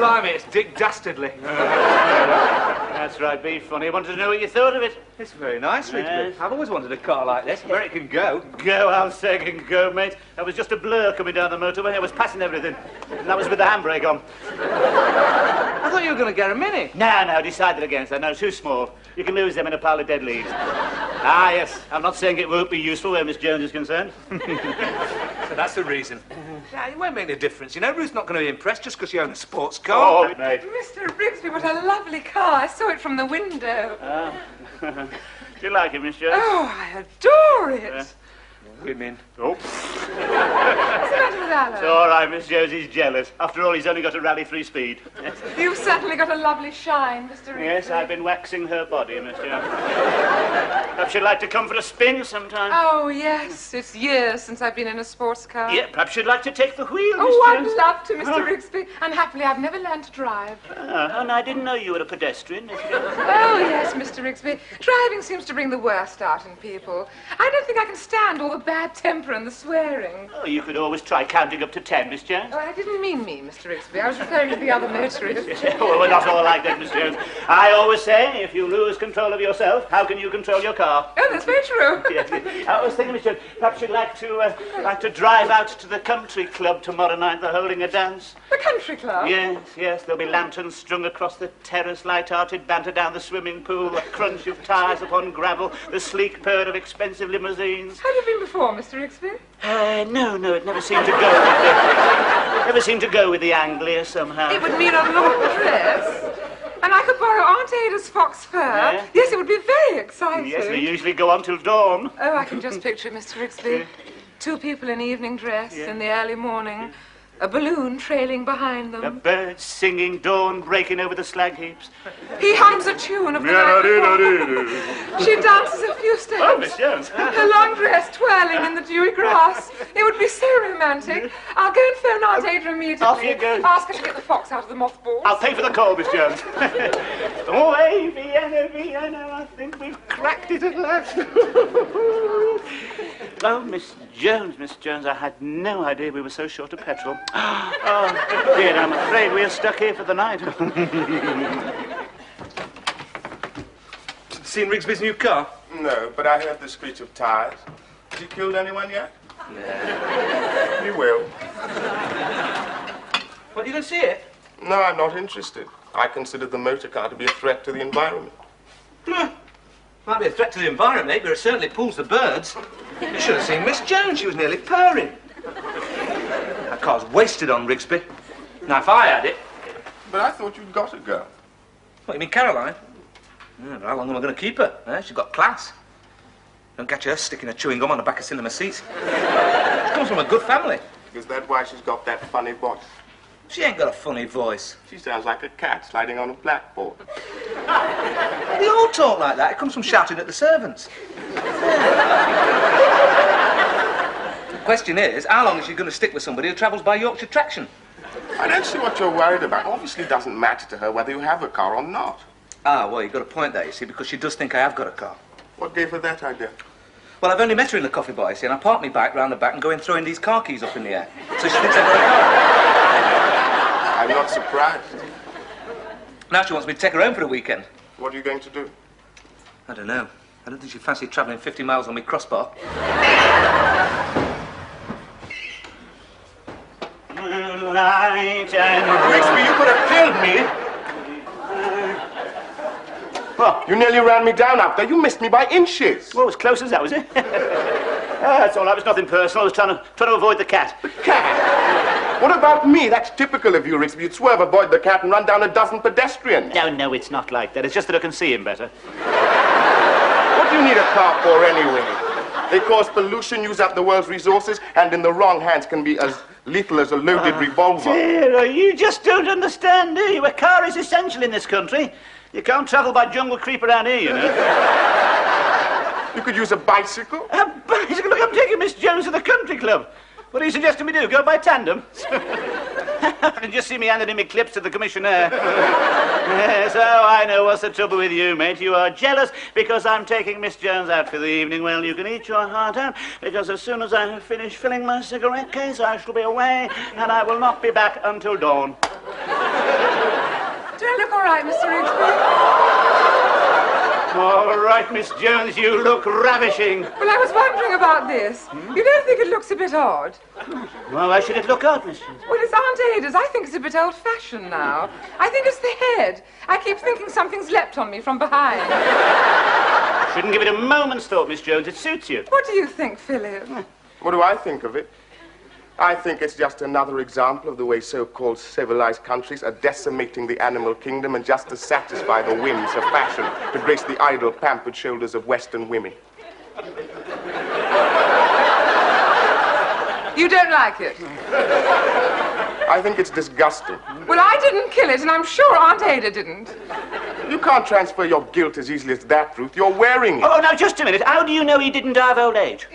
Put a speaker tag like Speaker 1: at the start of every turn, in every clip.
Speaker 1: Blimey, it's Dick Dastardly.
Speaker 2: That's right, be funny. I wanted to know what you thought of it.
Speaker 1: It's very nice, Rigsby.
Speaker 2: Yes.
Speaker 1: I've always wanted a car like this, where it can go.
Speaker 2: Go, I'll say it can go, mate. That was just a blur coming down the motorway. I was passing everything. And that was with the handbrake on.
Speaker 1: I thought you were going to get a Mini.
Speaker 2: No, decided against that. No, too small. You can lose them in a pile of dead leaves. Ah, yes. I'm not saying it won't be useful where Miss Jones is concerned.
Speaker 1: So that's the reason. Yeah, it won't make any difference. You know, Ruth's not going to be impressed just because you own a sports car.
Speaker 2: Oh, mate.
Speaker 3: Mr. Rigsby, what a lovely car. I saw it from the window.
Speaker 2: Do you like it, Miss Jones?
Speaker 3: Oh, I adore it.
Speaker 1: Women.
Speaker 2: Oh.
Speaker 3: What's the matter with Alan?
Speaker 2: It's all right, Miss Jones. He's jealous. After all, he's only got a Rally 3 speed.
Speaker 3: You've certainly got a lovely shine, Mr. Rigsby.
Speaker 2: Yes, I've been waxing her body, Miss Jones. Perhaps you'd like to come for a spin sometime?
Speaker 3: Oh, yes. It's years since I've been in a sports car.
Speaker 2: Yeah, perhaps you'd like to take the wheel, Miss
Speaker 3: Oh,
Speaker 2: Jones?
Speaker 3: I'd love to, Mr. Rigsby. Unhappily, I've never learned to drive.
Speaker 2: And I didn't know you were a pedestrian, Miss Jones.
Speaker 3: Oh, yes, Mr. Rigsby. Driving seems to bring the worst out in people. I don't think I can stand all the bad temper and the swearing.
Speaker 2: Oh, you could always try counting up to 10, Miss Jones.
Speaker 3: Oh, I didn't mean me, Mr. Rigsby. I was referring to the other motorists.
Speaker 2: Well, we're not all like that, Miss Jones. I always say, if you lose control of yourself, how can you control your car?
Speaker 3: Oh, that's very true.
Speaker 2: Yes. I was thinking, Miss Jones, perhaps you'd like to drive out to the country club tomorrow night. They're holding a dance.
Speaker 3: The country club?
Speaker 2: Yes. There'll be lanterns strung across the terrace, light-hearted banter down the swimming pool, the crunch of tyres upon gravel, the sleek purr of expensive limousines.
Speaker 3: Have you been before, Mr. Rigsby?
Speaker 2: No, it never seemed to go with the Anglia somehow.
Speaker 3: It would mean a long dress. And I could borrow Aunt Ada's fox fur.
Speaker 2: Yeah.
Speaker 3: Yes, it would be very exciting.
Speaker 2: Yes, they usually go on till dawn.
Speaker 3: Oh, I can just picture it, Mr. Rigsby. Two people in evening dress in the early morning. A balloon trailing behind them.
Speaker 2: The birds singing, dawn breaking over the slag heaps.
Speaker 3: He hums a tune of the night before. She dances a few steps.
Speaker 2: Oh, Miss Jones.
Speaker 3: Her long dress twirling in the dewy grass. It would be so romantic. I'll go and phone Aunt Ada immediately.
Speaker 2: Off you go.
Speaker 3: Ask her to get the fox out of the mothballs.
Speaker 2: I'll pay for the call, Miss Jones. Oh, hey, Vienna, I think we've cracked it at last. Oh, Miss Jones, I had no idea we were so short of petrol. Oh, dear, I'm afraid we're stuck here for the night.
Speaker 1: Seen Rigsby's new car?
Speaker 4: No, but I heard the screech of tires. Has he killed anyone yet? Yeah. He will.
Speaker 1: What, you don't see it?
Speaker 4: No, I'm not interested. I consider the motor car to be a threat to the environment.
Speaker 1: Might be a threat to the environment, but it certainly pulls the birds. You should have seen Miss Jones. She was nearly purring. That car's wasted on Rigsby. Now, if I had it...
Speaker 4: But I thought you'd got a girl.
Speaker 1: What, you mean Caroline? Yeah, but how long am I going to keep her? She's got class. Don't catch her sticking a chewing gum on the back of cinema seats. She comes from a good family.
Speaker 4: Is that why she's got that funny voice?
Speaker 1: She ain't got a funny voice.
Speaker 4: She sounds like a cat sliding on a blackboard.
Speaker 1: They all talk like that. It comes from shouting at the servants. The question is, how long is she going to stick with somebody who travels by Yorkshire traction?
Speaker 4: I don't see what you're worried about. Obviously, it doesn't matter to her whether you have a car or not.
Speaker 1: Ah, well, you've got a point there, you see, because she does think I have got a car.
Speaker 4: What gave her that idea?
Speaker 1: Well, I've only met her in the coffee bar, you see, and I park my bike round the back and go in throwing these car keys up in the air. So she thinks I've got a car.
Speaker 4: I'm not surprised.
Speaker 1: Now she wants me to take her home for the weekend.
Speaker 4: What are you going to do?
Speaker 1: I don't know. I don't think she fancies travelling 50 miles on my crossbar.
Speaker 4: Rigsby, you could have killed me.
Speaker 2: What?
Speaker 4: You nearly ran me down out there. You missed me by inches.
Speaker 2: Well, as close as that, was it? That's all right. It was nothing personal. I was trying to avoid the cat.
Speaker 4: The cat? What about me? That's typical of you, Rigsby. You'd swerve, avoid the cat, and run down a dozen pedestrians.
Speaker 2: No, it's not like that. It's just that I can see him better.
Speaker 4: What do you need a car for, anyway? They cause pollution, use up the world's resources, and in the wrong hands can be as lethal as a loaded revolver.
Speaker 2: Dear, you just don't understand, do you? A car is essential in this country. You can't travel by jungle creep around here, you know.
Speaker 4: You could use a bicycle.
Speaker 2: A bicycle? Look, I'm taking Miss Jones to the country club. What are you suggesting we do? Go by tandem? I can just see me handing him my clips to the commissioner. Yes, oh, I know what's the trouble with you, mate. You are jealous because I'm taking Miss Jones out for the evening. Well, you can eat your heart out, because as soon as I have finished filling my cigarette case, I shall be away, and I will not be back until dawn.
Speaker 3: Do I look all right, Mr. Rigsby?
Speaker 2: All right, Miss Jones, you look ravishing.
Speaker 3: Well, I was wondering about this. You don't think it looks a bit odd?
Speaker 2: Well, why should it look odd, Miss Jones?
Speaker 3: Well, it's Aunt Ada's. I think it's a bit old-fashioned now. I think it's the head. I keep thinking something's leapt on me from behind.
Speaker 2: Shouldn't give it a moment's thought, Miss Jones. It suits you.
Speaker 3: What do you think, Philip?
Speaker 4: What do I think of it? I think it's just another example of the way so-called civilized countries are decimating the animal kingdom and just to satisfy the whims of fashion to grace the idle, pampered shoulders of Western women.
Speaker 3: You don't like it?
Speaker 4: I think it's disgusting.
Speaker 3: Well, I didn't kill it, and I'm sure Aunt Ada didn't.
Speaker 4: You can't transfer your guilt as easily as that, Ruth. You're wearing it.
Speaker 2: Oh, now, just a minute. How do you know he didn't die of old age?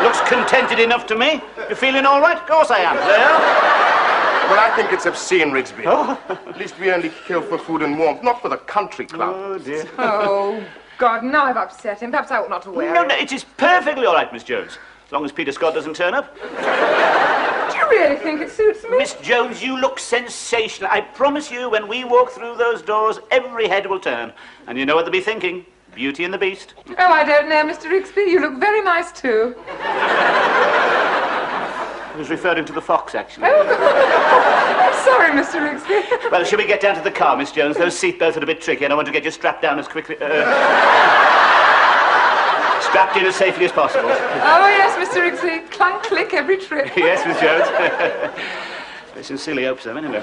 Speaker 2: Looks contented enough to me. You feeling all right? Of course I am. Well,
Speaker 4: Well, I think it's obscene, Rigsby.
Speaker 2: Oh.
Speaker 4: At least we only kill for food and warmth, not for the country club.
Speaker 2: Oh, dear.
Speaker 3: Oh, God, now I've upset him. Perhaps I ought not to wear
Speaker 2: No,
Speaker 3: it.
Speaker 2: no, it is perfectly all right, Miss Jones. As long as Peter Scott doesn't turn up.
Speaker 3: Do you really think it suits me?
Speaker 2: Miss Jones, you look sensational. I promise you, when we walk through those doors, every head will turn. And you know what they'll be thinking. Beauty and the Beast.
Speaker 3: Oh, I don't know, Mr. Rigsby. You look very nice, too.
Speaker 2: I was referring to the fox, actually.
Speaker 3: Oh, I'm sorry, Mr. Rigsby.
Speaker 2: Well, shall we get down to the car, Miss Jones? Those seatbelts are a bit tricky, and I want to get you strapped down as quickly... strapped in as safely as possible.
Speaker 3: Oh, yes, Mr. Rigsby. Clunk, click every trip.
Speaker 2: Yes, Miss Jones. I sincerely hope so, anyway.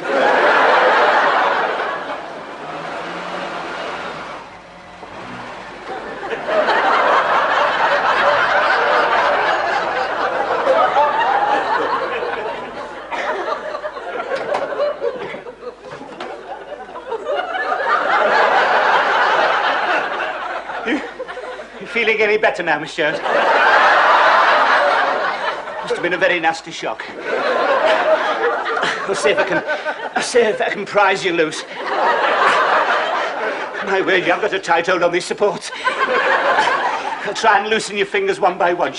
Speaker 2: Feeling any better now, Miss Jones? Must have been a very nasty shock. I'll see if I can prise you loose. My word, you haven't got a tight hold on these supports. I'll try and loosen your fingers one by one.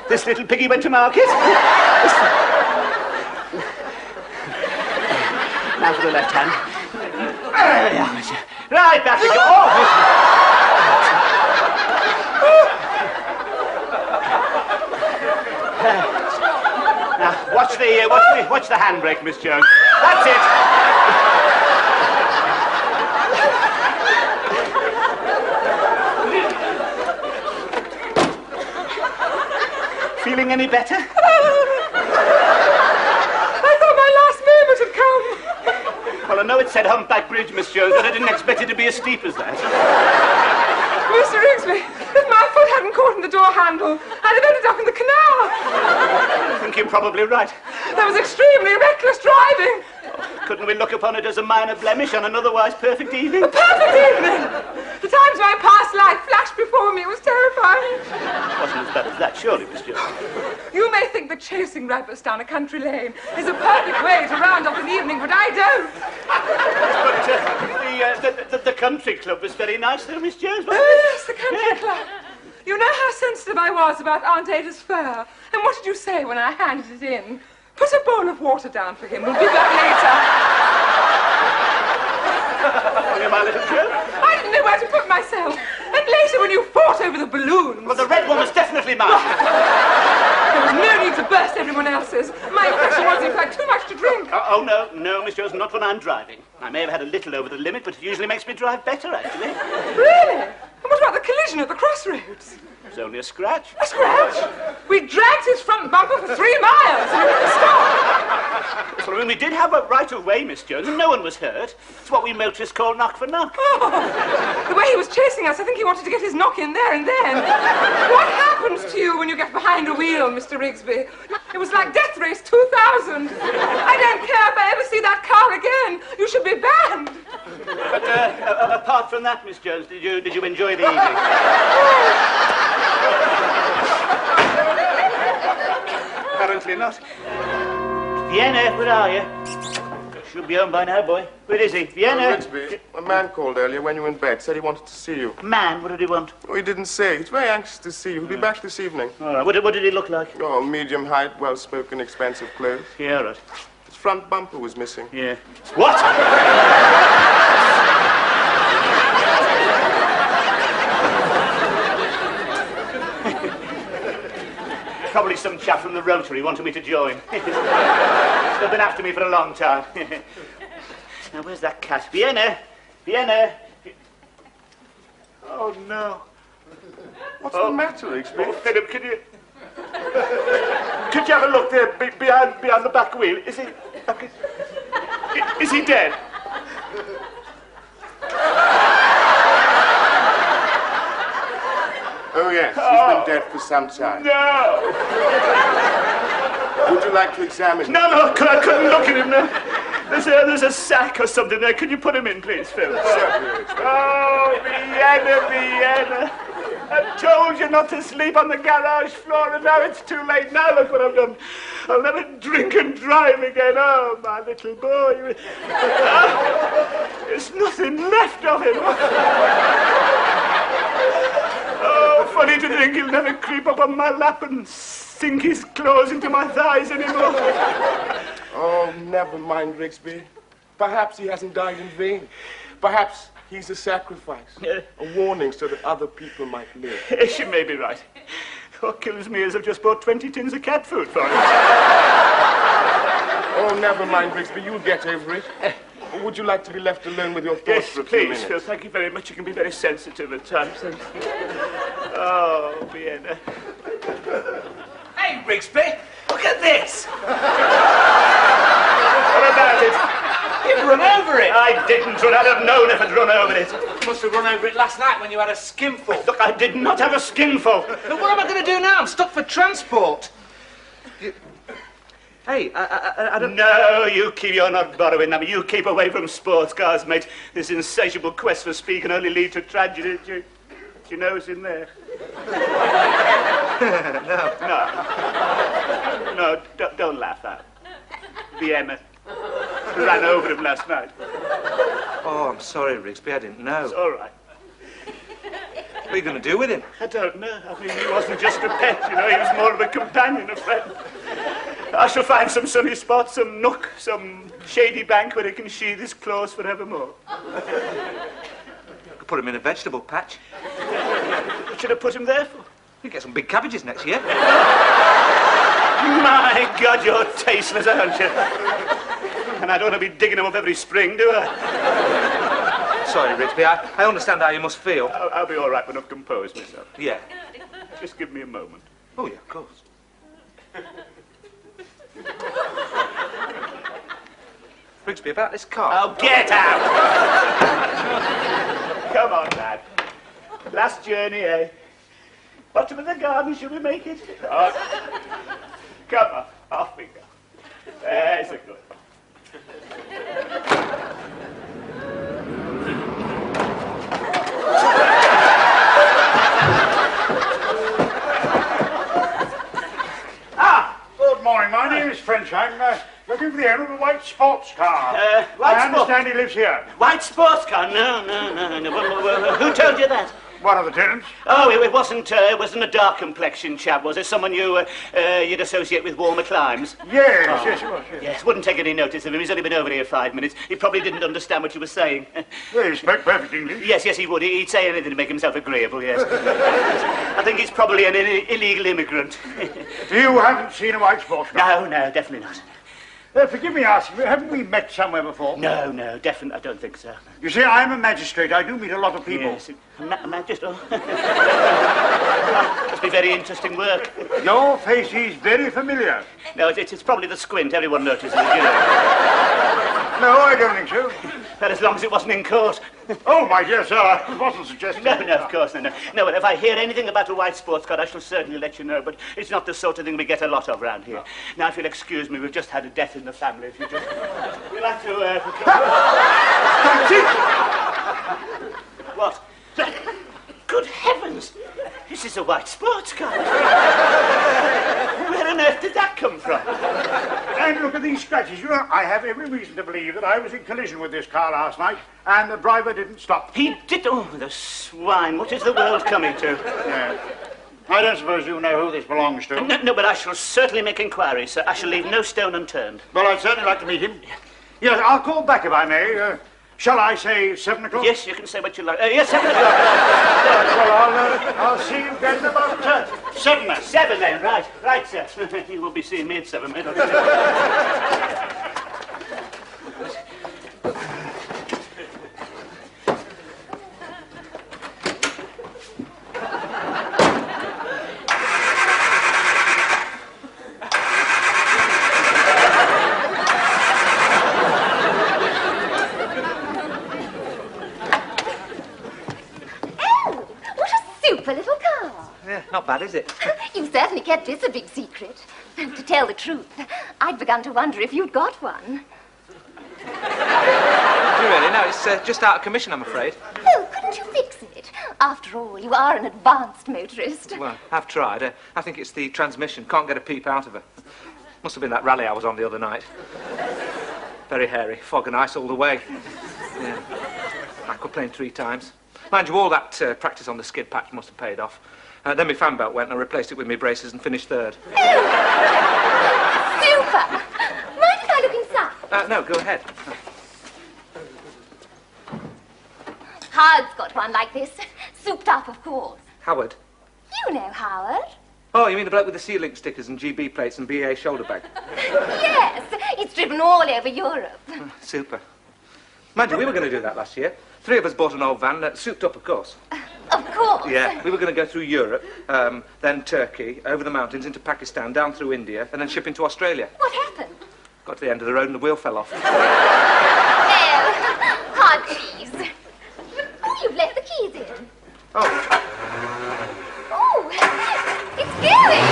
Speaker 2: This little piggy went to market. Now for the left hand. There we are, monsieur. Right, back we go. Oh, now, watch the handbrake, Miss Jones. That's it. Feeling any better?
Speaker 3: I thought my last moment had come.
Speaker 2: Well, I know it said Humpback Bridge, Miss Jones, but I didn't expect it to be as steep as that.
Speaker 3: Mr. Rigsby, if my foot hadn't caught in the door handle, I'd have ended up in the canal.
Speaker 2: I think you're probably right.
Speaker 3: That was extremely reckless driving.
Speaker 2: Couldn't we look upon it as a minor blemish on an otherwise perfect evening?
Speaker 3: A perfect evening. The times my past life flashed before me. It was terrifying.
Speaker 2: It wasn't as bad as that, surely, Miss Jones.
Speaker 3: You may think that chasing rabbits down a country lane is a perfect way to round up an evening, but I don't.
Speaker 2: But the country club was very nice, though, Miss Jones, wasn't
Speaker 3: Oh,
Speaker 2: it?
Speaker 3: yes, the country club. You know how sensitive I was about Aunt Ada's fur. And what did you say when I handed it in? Put a bowl of water down for him. We'll be back later.
Speaker 2: Oh, my little girl.
Speaker 3: I didn't know where to put myself. And later when you fought over the balloons.
Speaker 2: Well, the red one was definitely mine.
Speaker 3: There was no need to burst everyone else's. My impression was, in fact, too much to drink.
Speaker 2: Oh, no, Miss Jones, not when I'm driving. I may have had a little over the limit, but it usually makes me drive better, actually.
Speaker 3: Really? And what about the collision at the crossroads?
Speaker 2: It's only a scratch.
Speaker 3: A scratch? We dragged his front bumper for 3 miles and we didn't stop.
Speaker 2: Well, I mean, we did have a right of way, Miss Jones, and no one was hurt. It's what we motorists call knock for knock.
Speaker 3: Oh, the way he was chasing us, I think he wanted to get his knock in there and then. What happens to you when you get behind a wheel, Mr. Rigsby? It was like Death Race 2000. I don't care if I ever see that car again. You should be banned.
Speaker 2: But apart from that, Miss Jones, did you enjoy the evening? Apparently not. Vienna, where are you? Should be home by now, boy. Where is he? Vienna?
Speaker 4: Rigsby, a man called earlier when you were in bed, said he wanted to see you.
Speaker 2: Man, what did he want?
Speaker 4: Oh, he didn't say. He's very anxious to see you. He'll be back this evening.
Speaker 2: All right, what did he look like?
Speaker 4: Oh, medium height, well-spoken, expensive clothes.
Speaker 2: Yeah, all right.
Speaker 4: His front bumper was missing.
Speaker 2: Yeah. What? Probably some chap from the Rotary wanted me to join. They've been after me for a long time. Now, where's that cat? Vienna! Vienna! Oh, no.
Speaker 4: What's the matter, Rigsby?
Speaker 2: Oh, Philip, could you have a look there behind the back wheel? Is he dead?
Speaker 4: Oh, yes, he's been dead for some time.
Speaker 2: No!
Speaker 4: Would you like to examine him?
Speaker 2: No, I couldn't look at him there. There's a sack or something there. Could you put him in, please, Phil?
Speaker 4: Certainly.
Speaker 2: Oh, Vienna. I told you not to sleep on the garage floor, and now it's too late. Now look what I've done. I'll never drink and drive again. Oh, my little boy. There's nothing left of him. Oh, funny to think he'll never creep up on my lap and sink his claws into my thighs anymore.
Speaker 4: Oh, never mind, Rigsby. Perhaps he hasn't died in vain. Perhaps he's a sacrifice. A warning so that other people might live.
Speaker 2: She may be right. What kills me is I've just bought 20 tins of cat food for him.
Speaker 4: Oh, never mind, Rigsby. You'll get over it. Or would you like to be left alone with your thoughts for a few minutes?
Speaker 2: Yes, please, Phil. Thank you very much. You can be very sensitive at times. Oh, Vienna.
Speaker 1: Hey, Rigsby, look at this.
Speaker 2: What about it?
Speaker 1: You've run over it.
Speaker 2: I didn't run. I'd have known if I'd run over it.
Speaker 1: You must have run over it last night when you had a skinful.
Speaker 2: Look, I did not have a skinful.
Speaker 1: But what am I going to do now? I'm stuck for transport. Hey, I don't...
Speaker 2: No, you're not borrowing them. You keep away from sports cars, mate. This insatiable quest for speed can only lead to tragedy. Do you know who's in there? No, don't laugh at it. Vienna ran over him last night.
Speaker 1: Oh, I'm sorry, Rigsby. I didn't know.
Speaker 2: It's all right.
Speaker 1: What are you going to do with him?
Speaker 2: I don't know. I mean, he wasn't just a pet, you know. He was more of a companion, a friend. I shall find some sunny spot, some nook, some shady bank where he can sheathe his claws forevermore.
Speaker 1: Could put him in a vegetable patch.
Speaker 2: What should I put him there for?
Speaker 1: You get some big cabbages next year.
Speaker 2: My God, you're tasteless, aren't you? And I don't want to be digging them up every spring, do I?
Speaker 1: Sorry, Rigsby. I understand how you must feel.
Speaker 2: I'll be all right when I've composed myself.
Speaker 1: Yeah.
Speaker 2: Just give me a moment.
Speaker 1: Oh, yeah, of course. Rigsby, about this car.
Speaker 2: Oh, get out! Come on, lad. Last journey, eh? Bottom of the garden, shall we make it? Oh. Come on, off we go. There's a good one.
Speaker 5: Good morning. My name is French. I'm looking for the owner of a white sports car. I understand he lives here.
Speaker 2: White sports car? No. Well, who told you that?
Speaker 5: One of the tenants.
Speaker 2: Oh, it wasn't a dark complexion chap, was it? Someone you'd associate with warmer climes?
Speaker 5: Yes, yes, it was. Yes.
Speaker 2: Yes, wouldn't take any notice of him. He's only been over here 5 minutes. He probably didn't understand what you were saying.
Speaker 5: Well, he spoke perfect English.
Speaker 2: Yes, he would. He'd say anything to make himself agreeable, yes. I think he's probably an illegal immigrant.
Speaker 5: You haven't seen a white sports car?
Speaker 2: No, definitely not.
Speaker 5: Forgive me asking, haven't we met somewhere before?
Speaker 2: No, definitely, I don't think so.
Speaker 5: You see, I'm a magistrate. I do meet a lot of people.
Speaker 2: Yes, a magistrate. Must be very interesting work.
Speaker 5: Your face is very familiar.
Speaker 2: No, it's probably the squint. Everyone notices it, you know.
Speaker 5: No, I don't think so.
Speaker 2: But as long as it wasn't in court.
Speaker 5: Oh, my dear sir, I wasn't suggesting.
Speaker 2: No, of course, no. No, well, if I hear anything about a white sports car, I shall certainly let you know, but it's not the sort of thing we get a lot of round here. Now, if you'll excuse me, we've just had a death in the family. If you just... We'd like to, What? Good heavens! This is a white sports car. Where on earth did that come from?
Speaker 5: And look at these scratches. You know, I have every reason to believe that I was in collision with this car last night, and the driver didn't stop.
Speaker 2: He did... Oh, the swine. What is the world coming to?
Speaker 5: Yeah. I don't suppose you know who this belongs to.
Speaker 2: No, but I shall certainly make inquiries, sir. I shall leave no stone unturned.
Speaker 5: Well, I'd certainly like to meet him. Yes, I'll call back if I may. Shall I say 7 o'clock?
Speaker 2: Yes, you can say what you like. Yes, 7 o'clock.
Speaker 5: Well, I'll see you guys about 7 then.
Speaker 2: 7 then, right. Right, sir. You will be seeing me at 7, mate.
Speaker 1: Not bad, is it?
Speaker 6: You certainly kept this a big secret. To tell the truth, I'd begun to wonder if you'd got one.
Speaker 1: Do you really? No, it's just out of commission, I'm afraid.
Speaker 6: Oh, couldn't you fix it? After all, you are an advanced motorist.
Speaker 1: Well, I've tried. I think it's the transmission. Can't get a peep out of her. Must have been that rally I was on the other night. Very hairy. Fog and ice all the way. Yeah. Aquaplane 3 times. Mind you, all that practice on the skid patch must have paid off. Then my fan belt went and I replaced it with my braces and finished 3rd.
Speaker 6: Oh, super! Mind if I look inside?
Speaker 1: No, go ahead.
Speaker 6: Howard's got one like this. Souped up, of course.
Speaker 1: Howard?
Speaker 6: You know Howard.
Speaker 1: Oh, you mean the bloke with the C-link stickers and GB plates and BA shoulder bag?
Speaker 6: Yes, it's driven all over Europe.
Speaker 1: Super. Mind you, we were going to do that last year. 3 of us bought an old van, souped up, of course.
Speaker 6: Of course.
Speaker 1: Yeah, we were going to go through Europe, then Turkey, over the mountains into Pakistan, down through India, and then ship into Australia.
Speaker 6: What happened?
Speaker 1: Got to the end of the road and the wheel fell off.
Speaker 6: Oh, hard cheese. Oh, you've left the keys in.
Speaker 1: Oh.
Speaker 6: Oh, it's going.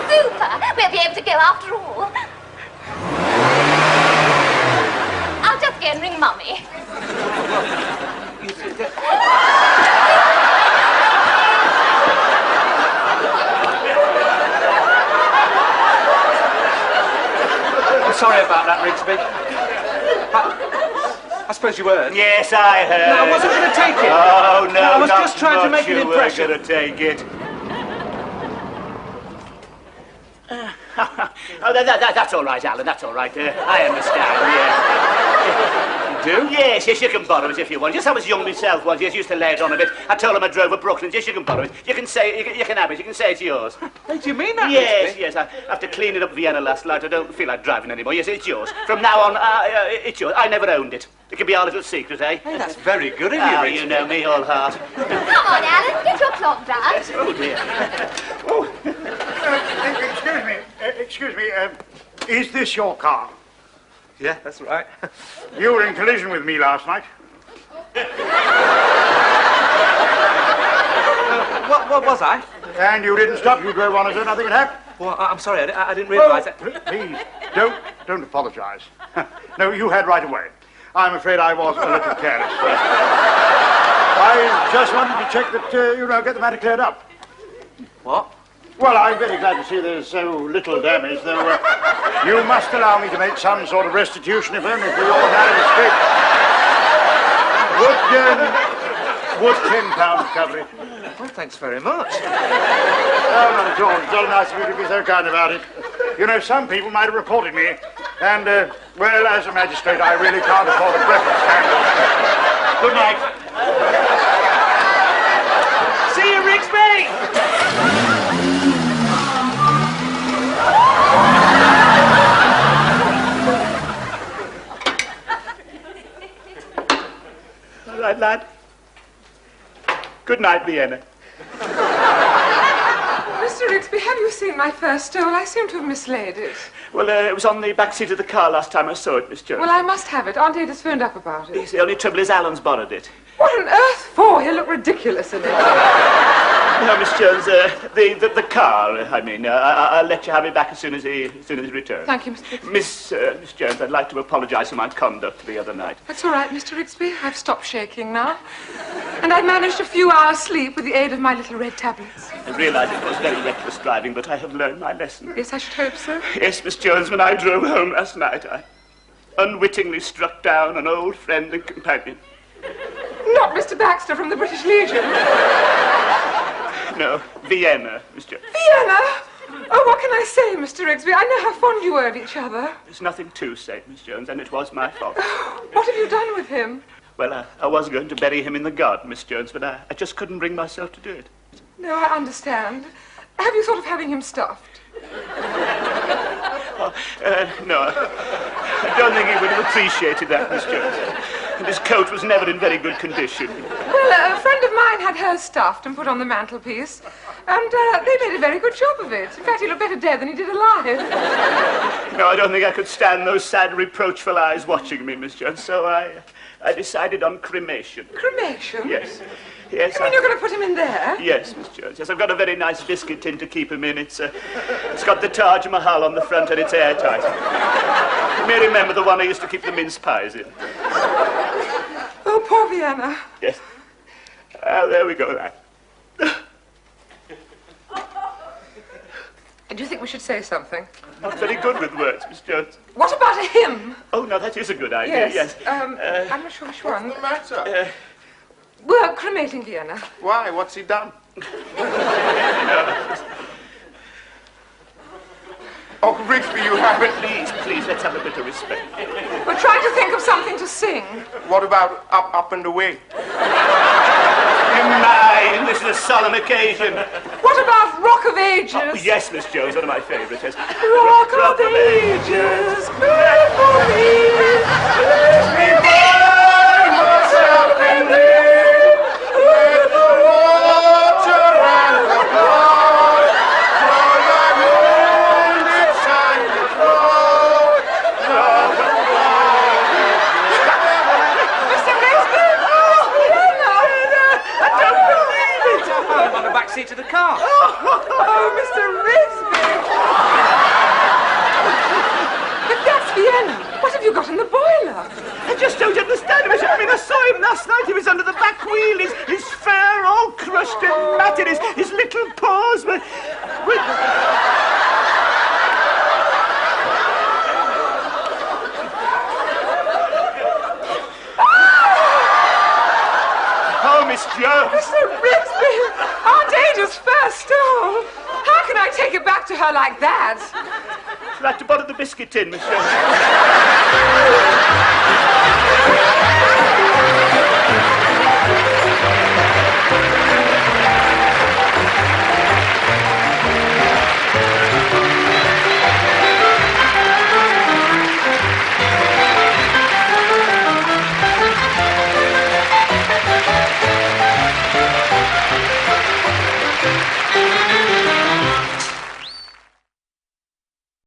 Speaker 6: Super. We'll be able to go after all. I'll just go and ring Mummy.
Speaker 1: I'm sorry about that, Rigsby. I suppose you heard.
Speaker 2: Yes, I heard.
Speaker 1: No, I wasn't going to take it.
Speaker 2: Oh, no,
Speaker 1: I was
Speaker 2: not
Speaker 1: just trying to make an impression.
Speaker 2: You were going to take it. Oh, that's all right, Alan, that's all right. I understand, yeah.
Speaker 1: You do?
Speaker 2: Yes, you can borrow it if you want. Yes, I was young myself once, yes, used to lay it on a bit. I told him I drove at Brooklyn. Yes, you can borrow it. You can say, you can have it, you can say it's yours.
Speaker 1: Hey, do you mean that,
Speaker 2: Yes,
Speaker 1: Rigsby?
Speaker 2: yes, I have to clean it up Vienna last night. I don't feel like driving anymore. Yes, it's yours. From now on, it's yours. I never owned it. It can be our little secret, eh?
Speaker 1: Hey, that's very good of you,
Speaker 2: Oh,
Speaker 1: Rigsby.
Speaker 2: you know me, all heart.
Speaker 6: Come on, Alan, get your clock out.
Speaker 2: Oh, dear.
Speaker 5: Excuse me, is this your car?
Speaker 1: Yeah, that's right.
Speaker 5: You were in collision with me last night.
Speaker 1: What was I?
Speaker 5: And you didn't stop. You drove on as though nothing had happened.
Speaker 1: Well, I'm sorry, I didn't realise that.
Speaker 5: Please, don't apologise. No, you had right away. I'm afraid I was a little careless. I just wanted to check that, get the matter cleared up.
Speaker 1: What?
Speaker 5: Well, I'm very glad to see there's so little damage, though you must allow me to make some sort of restitution, if only for your narrow escape. Would £10 cover it?
Speaker 1: Well, thanks very much.
Speaker 5: Oh, not at all. It's all nice of you to be so kind about it. You know, some people might have reported me, and, well, as a magistrate, I really can't afford a breakfast scandal. Good night.
Speaker 1: See you, Rigsby!
Speaker 2: All right, lad. Good night, Vienna.
Speaker 3: Mr. Rigsby, have you seen my first stole? I seem to have mislaid it.
Speaker 2: Well, it was on the back seat of the car last time I saw it, Miss Jones.
Speaker 3: Well, I must have it. Aunt Ada's phoned up about it.
Speaker 2: Yes, the only trouble is Alan's borrowed it.
Speaker 3: What on earth for? He'll look ridiculous in it.
Speaker 2: No, Miss Jones, the car, I mean, I'll let you have it back as soon as he returns.
Speaker 3: Thank you, Mr. Rigsby.
Speaker 2: Miss Jones, I'd like to apologise for my conduct the other night.
Speaker 3: That's all right, Mr. Rigsby. I've stopped shaking now. And I've managed a few hours' sleep with the aid of my little red tablets.
Speaker 2: I realise it was very reckless driving, but I have learned my lesson.
Speaker 3: Yes, I should hope so.
Speaker 2: Yes, Miss Jones, when I drove home last night, I unwittingly struck down an old friend and companion.
Speaker 3: Not Mr. Baxter from the British Legion.
Speaker 2: No, Vienna, Miss Jones.
Speaker 3: Vienna? Oh, what can I say, Mr. Rigsby? I know how fond you were of each other.
Speaker 2: There's nothing to say, Miss Jones, and it was my fault.
Speaker 3: What have you done with him?
Speaker 2: Well, I was going to bury him in the garden, Miss Jones, but I just couldn't bring myself to do it.
Speaker 3: No, I understand. Have you thought of having him stuffed?
Speaker 2: No, I don't think he would have appreciated that, Miss Jones. And his coat was never in very good condition.
Speaker 3: Well, a friend of mine had hers stuffed and put on the mantelpiece, and they made a very good job of it. In fact, he looked better dead than he did alive.
Speaker 2: No, I don't think I could stand those sad, reproachful eyes watching me, Miss Jones, so I decided on cremation.
Speaker 3: Cremation?
Speaker 2: Yes. Yes.
Speaker 3: You mean you're going to put him in there?
Speaker 2: Yes, Miss Jones. Yes, I've got a very nice biscuit tin to keep him in. It's got the Taj Mahal on the front and it's airtight. You may remember the one I used to keep the mince pies in.
Speaker 3: Oh, poor Vienna.
Speaker 2: Yes. There we go, then.
Speaker 3: Do you think we should say something?
Speaker 2: Not very good with words, Miss Jones.
Speaker 3: What about a hymn?
Speaker 2: Oh, no, that is a good idea, yes.
Speaker 3: I'm not sure which one.
Speaker 4: What's the matter?
Speaker 3: We're cremating Vienna.
Speaker 4: Why? What's he done? Oh, Rigsby, you haven't.
Speaker 2: Please, let's have a bit of respect.
Speaker 3: We're trying to think of something to sing.
Speaker 4: What about Up, Up and Away?
Speaker 2: Mine, this is a solemn occasion.
Speaker 3: What about Rock of Ages?
Speaker 2: Oh, yes, Miss Jones, one of my favourites, yes.
Speaker 3: Rock of Ages, cry for me.
Speaker 4: Let me burn myself in thee. Let the water and the blood from thy wounded side to flow.
Speaker 3: Mr. Rigsby? Oh, Vienna!
Speaker 2: I don't believe it!
Speaker 1: I'm on the back seat of the car.
Speaker 3: Oh, Mr. Rigsby! But that's Vienna. What have you got in the boiler?
Speaker 2: I just don't understand him. I mean, I saw him last night. He was under the back wheel. His fur all crushed and matted. His little paws were... Oh, Miss Jones.
Speaker 3: Mr. Rigsby, Aunt Ada's first stole. How can I take it back to her like that?
Speaker 2: I'd like to borrow the biscuit tin, Miss Jones.